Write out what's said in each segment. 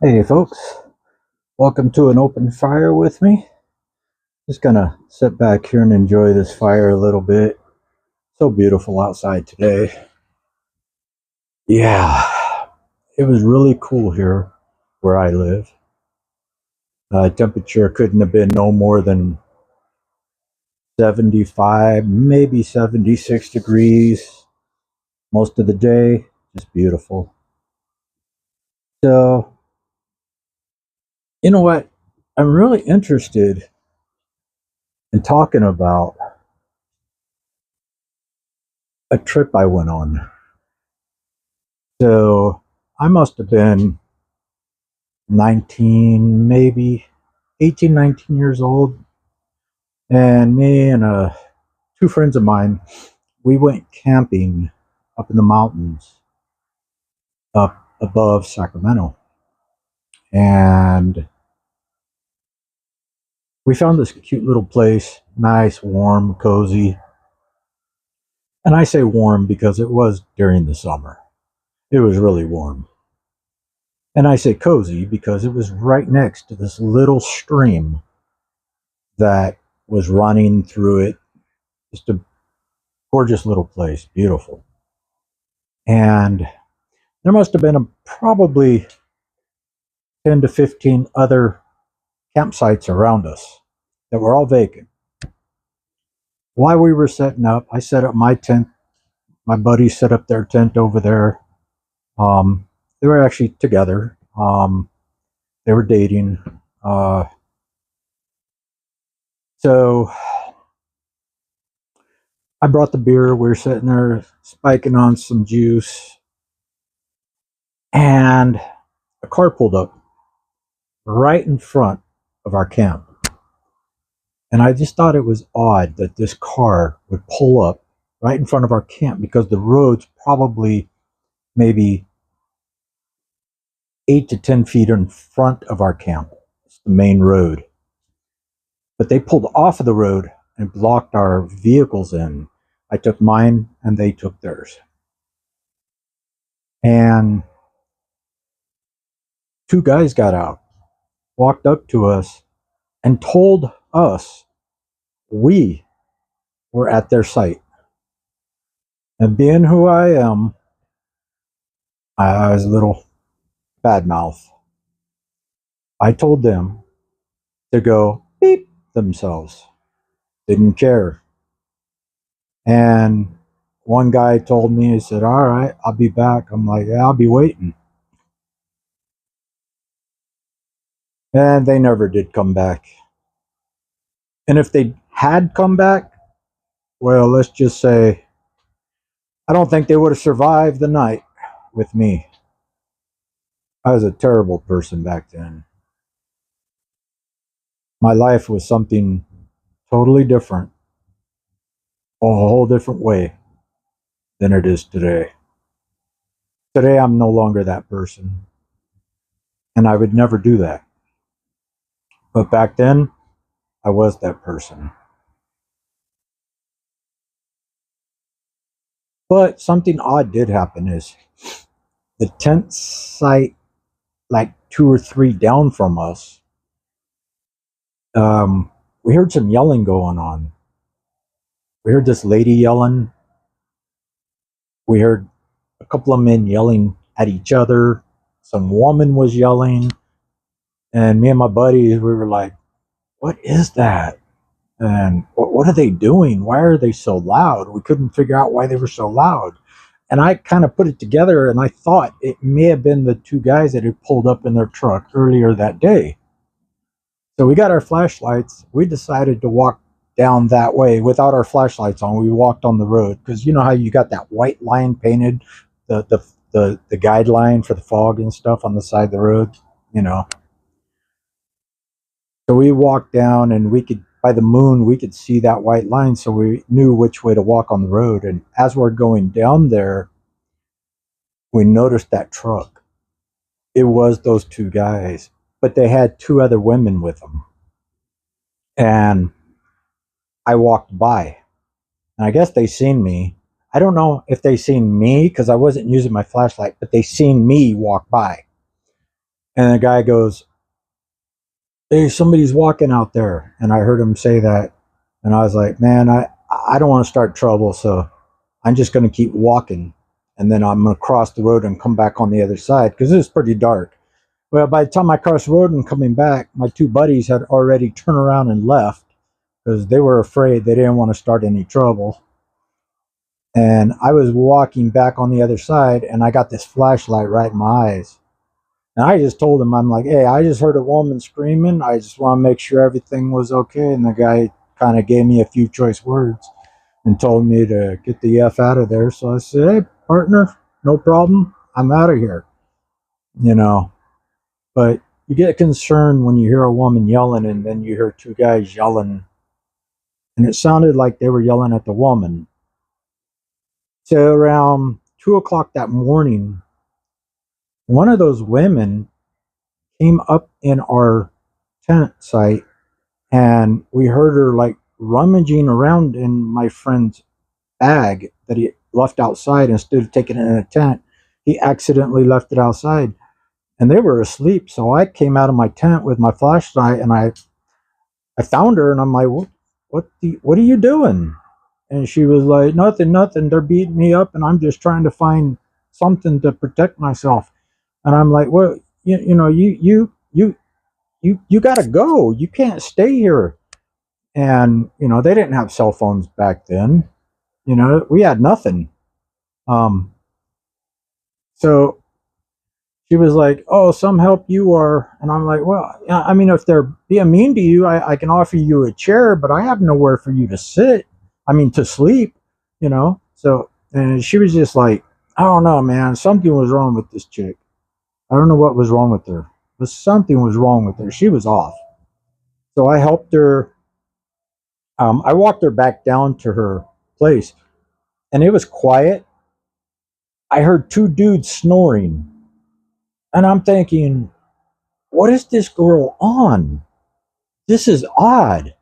Hey folks, welcome to an open fire with me. Just gonna sit back here and enjoy this fire a little bit. So beautiful outside today. Yeah, it was really cool here where I live. Temperature couldn't have been no more than 75, maybe 76 degrees most of the day. Just beautiful. So, you know what? I'm really interested in talking about a trip I went on. So, I must have been 19, maybe 18, 19 years old. And me and two friends of mine, we went camping up in the mountains up above Sacramento. And we found this cute little place, nice, warm, cozy. And I say warm because it was during the summer. It was really warm. And I say cozy because it was right next to this little stream that was running through it. Just a gorgeous little place, beautiful. And there must have been probably 10 to 15 other campsites around us that were all vacant. While we were setting up, I set up my tent. My buddies set up their tent over there. They were actually together. They were dating. So I brought the beer. We were sitting there spiking on some juice. And a car pulled up right in front of our camp. And I just thought it was odd that this car would pull up right in front of our camp because the road's probably maybe 8 to 10 feet in front of our camp. It's the main road. But they pulled off of the road and blocked our vehicles in. I took mine and they took theirs. And two guys got out, walked up to us, and told us we were at their site. And being who I am, I was a little bad mouth. I told them to go beep themselves. Didn't care. And one guy told me, he said, "All right, I'll be back." I'm like, "Yeah, I'll be waiting." And they never did come back. And if they had come back, well, let's just say, I don't think they would have survived the night with me. I was a terrible person back then. My life was something totally different, a whole different way than it is today. Today, I'm no longer that person, and I would never do that. But back then, I was that person. But something odd did happen is the tent site, like two or three down from us, we heard some yelling going on. We heard this lady yelling. We heard a couple of men yelling at each other. Some woman was yelling. And me and my buddies, we were like, what is that? And what are they doing? Why are they so loud? We couldn't figure out why they were so loud. And I kind of put it together and I thought it may have been the two guys that had pulled up in their truck earlier that day. So we got our flashlights. We decided to walk down that way without our flashlights on. We walked on the road because you know how you got that white line painted, the guideline for the fog and stuff on the side of the road, you know. So we walked down and we could, by the moon, we could see that white line. So we knew which way to walk on the road. And as we're going down there, we noticed that truck. It was those two guys, but they had two other women with them. And I walked by, and I guess they seen me. I don't know if they seen me because I wasn't using my flashlight, but they seen me walk by. And the guy goes, "Hey, somebody's walking out there." And I heard him say that. And I was like, man, I don't want to start trouble. So I'm just going to keep walking. And then I'm going to cross the road and come back on the other side because it was pretty dark. Well, by the time I crossed the road and coming back, my two buddies had already turned around and left because they were afraid. They didn't want to start any trouble. And I was walking back on the other side and I got this flashlight right in my eyes. And I just told him, I'm like, hey, I just heard a woman screaming. I just want to make sure everything was okay. And the guy kind of gave me a few choice words and told me to get the F out of there. So I said, hey, partner, no problem. I'm out of here. You know, but you get concerned when you hear a woman yelling and then you hear two guys yelling. And it sounded like they were yelling at the woman. So around 2 o'clock that morning, one of those women came up in our tent site and we heard her like rummaging around in my friend's bag that he left outside instead of taking it in a tent. He accidentally left it outside and they were asleep. So I came out of my tent with my flashlight and I found her and I'm like, what are you doing? And she was like, nothing. They're beating me up and I'm just trying to find something to protect myself. And I'm like, well, you got to go. You can't stay here. And, they didn't have cell phones back then. We had nothing. Um, so she was like, oh, some help you are. And I'm like, well, yeah, I mean, if they're being mean to you, I can offer you a chair, but I have nowhere for you to sit. I mean, to sleep. So, and she was just like, I don't know, man. Something was wrong with this chick. I don't know what was wrong with her, but something was wrong with her. She was off. So I helped her. I walked her back down to her place, and it was quiet. I heard two dudes snoring, and I'm thinking, what is this girl on? This is odd.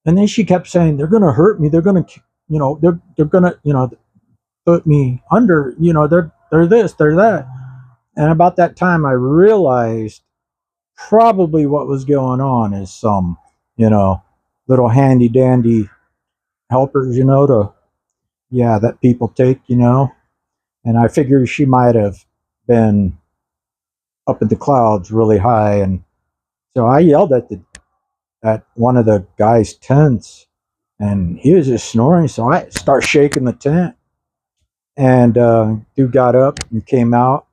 And then she kept saying, they're going to hurt me. They're going to, they're going to, put me under, they're this, they're that. And about that time, I realized probably what was going on is some, little handy dandy helpers, that people take. And I figured she might have been up in the clouds really high. And so I yelled at one of the guys' tents and he was just snoring. So I start shaking the tent and dude got up and came out.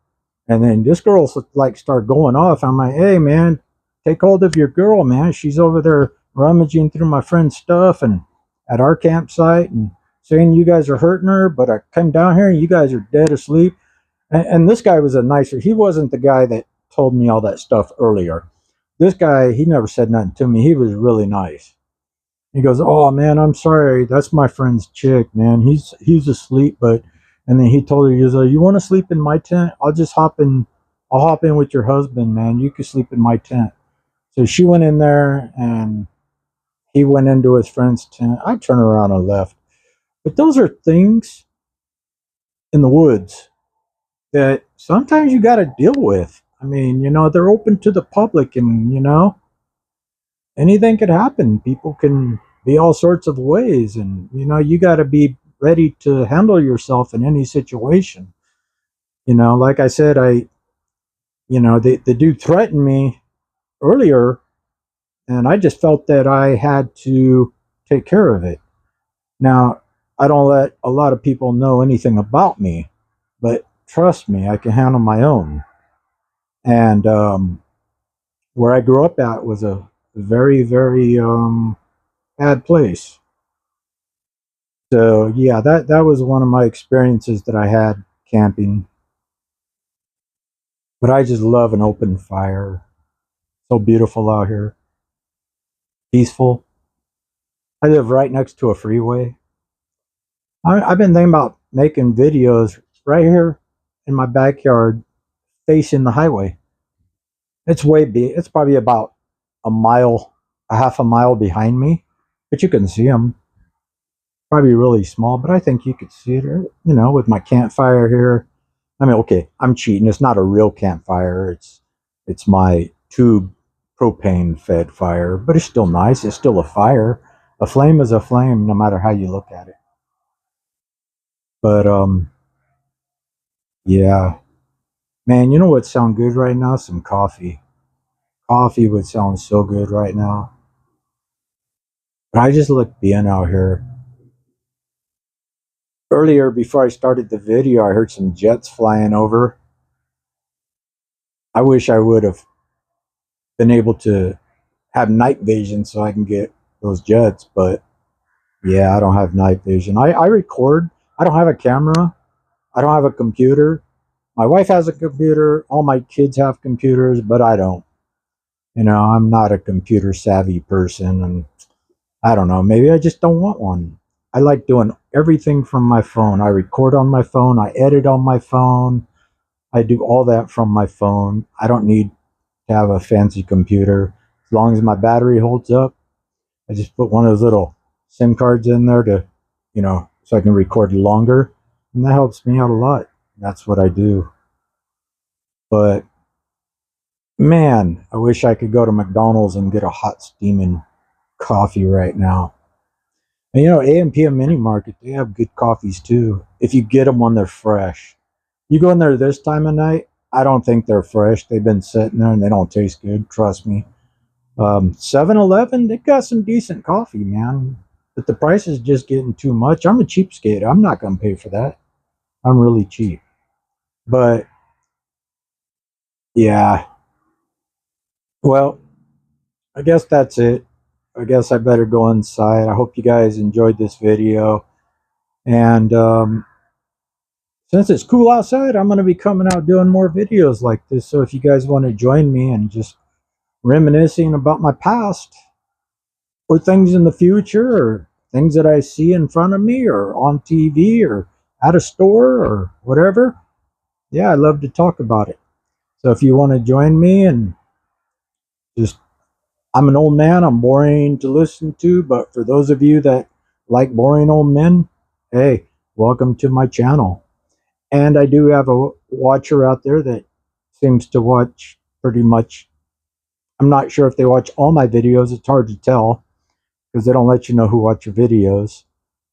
And then this girl like started going off. I'm like, hey man, take hold of your girl, man. She's over there rummaging through my friend's stuff and at our campsite and saying you guys are hurting her, but I come down here and you guys are dead asleep. And this guy was he wasn't the guy that told me all that stuff earlier. This guy, he never said nothing to me. He was really nice. He goes, oh man, I'm sorry. That's my friend's chick, man. He's asleep, but and then he told her, he goes, oh, you want to sleep in my tent? I'll hop in with your husband, man. You can sleep in my tent. So she went in there and he went into his friend's tent. I turned around and left. But those are things in the woods that sometimes you got to deal with. I mean, they're open to the public and, anything could happen. People can be all sorts of ways. And, you got to be ready to handle yourself in any situation. Like I said, the dude threatened me earlier and I just felt that I had to take care of it. Now, I don't let a lot of people know anything about me, but trust me, I can handle my own. And where I grew up at was a very, very bad place. So yeah, that was one of my experiences that I had camping. But I just love an open fire. So beautiful out here, peaceful. I live right next to a freeway. I've been thinking about making videos right here in my backyard, facing the highway. It's way big. It's probably about a half a mile behind me, but you can see them. Probably really small, but I think you could see it, with my campfire here. I mean, okay, I'm cheating. It's not a real campfire. It's my tube propane fed fire, but it's still nice. It's still a fire. A flame is a flame, no matter how you look at it. But yeah, man, you know what sound good right now? Some coffee. Coffee would sound so good right now. But I just look being out here. Earlier, before I started the video, I heard some jets flying over. I wish I would have been able to have night vision so I can get those jets, but yeah, I don't have night vision. I record. I don't have a camera. I don't have a computer. My wife has a computer. All my kids have computers, but I don't. I'm not a computer savvy person, and I don't know. Maybe I just don't want one. I like doing everything from my phone. I record on my phone. I edit on my phone. I do all that from my phone. I don't need to have a fancy computer. As long as my battery holds up, I just put one of those little SIM cards in there so I can record longer. And that helps me out a lot. That's what I do. But man, I wish I could go to McDonald's and get a hot steaming coffee right now. And AM PM Mini Market, they have good coffees too. If you get them when they're fresh. You go in there this time of night, I don't think they're fresh. They've been sitting there and they don't taste good. Trust me. 7-Eleven, they got some decent coffee, man. But the price is just getting too much. I'm a cheapskate. I'm not going to pay for that. I'm really cheap. But yeah. Well, I guess that's it. I guess I better go inside. I hope you guys enjoyed this video. And since it's cool outside, I'm going to be coming out doing more videos like this. So if you guys want to join me and just reminiscing about my past or things in the future or things that I see in front of me or on TV or at a store or whatever, yeah, I love to talk about it. So if you want to join me and just, I'm an old man, I'm boring to listen to, but for those of you that like boring old men, hey, welcome to my channel. And I do have a watcher out there that seems to watch pretty much. I'm not sure if they watch all my videos. It's hard to tell because they don't let you know who watch your videos.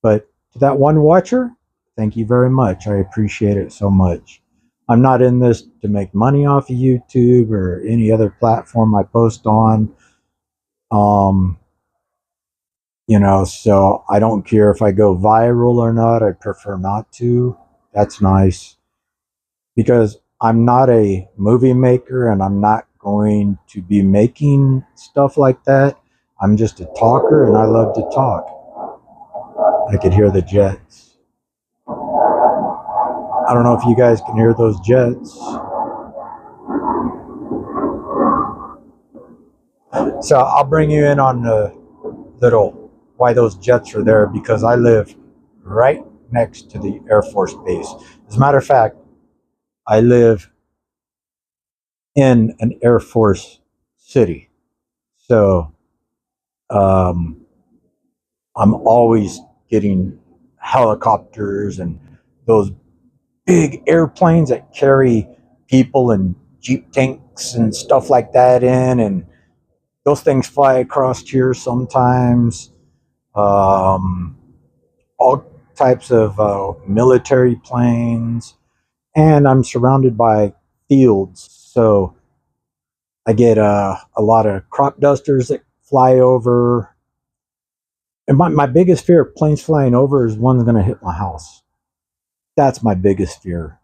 But to that one watcher, thank you very much. I appreciate it so much. I'm not in this to make money off of YouTube or any other platform I post on. So I don't care if I go viral or not. I prefer not to. That's nice. Because I'm not a movie maker and I'm not going to be making stuff like that. I'm just a talker and I love to talk. I could hear the jets. I don't know if you guys can hear those jets. So I'll bring you in on the little why those jets are there, because I live right next to the Air Force Base. As a matter of fact, I live in an Air Force city. So I'm always getting helicopters and those big airplanes that carry people and Jeep tanks and stuff like that in, and those things fly across here sometimes. All types of military planes, and I'm surrounded by fields, so I get a lot of crop dusters that fly over. And my biggest fear of planes flying over is one's going to hit my house. That's my biggest fear.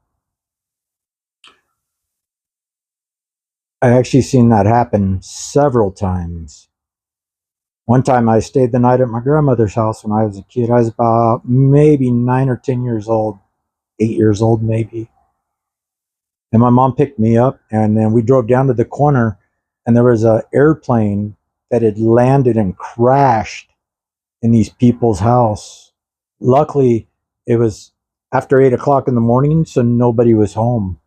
I actually seen that happen several times. One time I stayed the night at my grandmother's house when I was a kid. I was about maybe 9 or 10 years old, 8 years old maybe. And my mom picked me up, and then we drove down to the corner, and there was an airplane that had landed and crashed in these people's house. Luckily, it was after 8 o'clock in the morning, so nobody was home.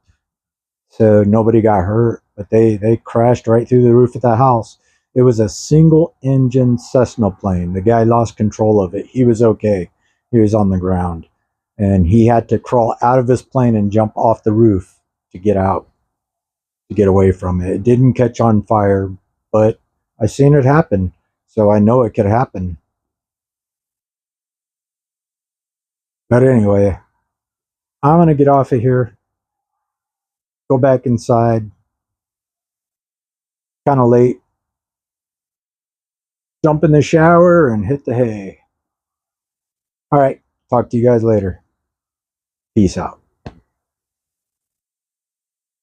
So nobody got hurt, but they crashed right through the roof of the house. It was a single engine Cessna plane. The guy lost control of it. He was okay. He was on the ground, and he had to crawl out of his plane and jump off the roof to get out, to get away from it. It didn't catch on fire, but I seen it happen, so I know it could happen. But anyway, I'm gonna get off of here, go back inside. Kind of late. Jump in the shower and hit the hay. All right, talk to you guys later. Peace out.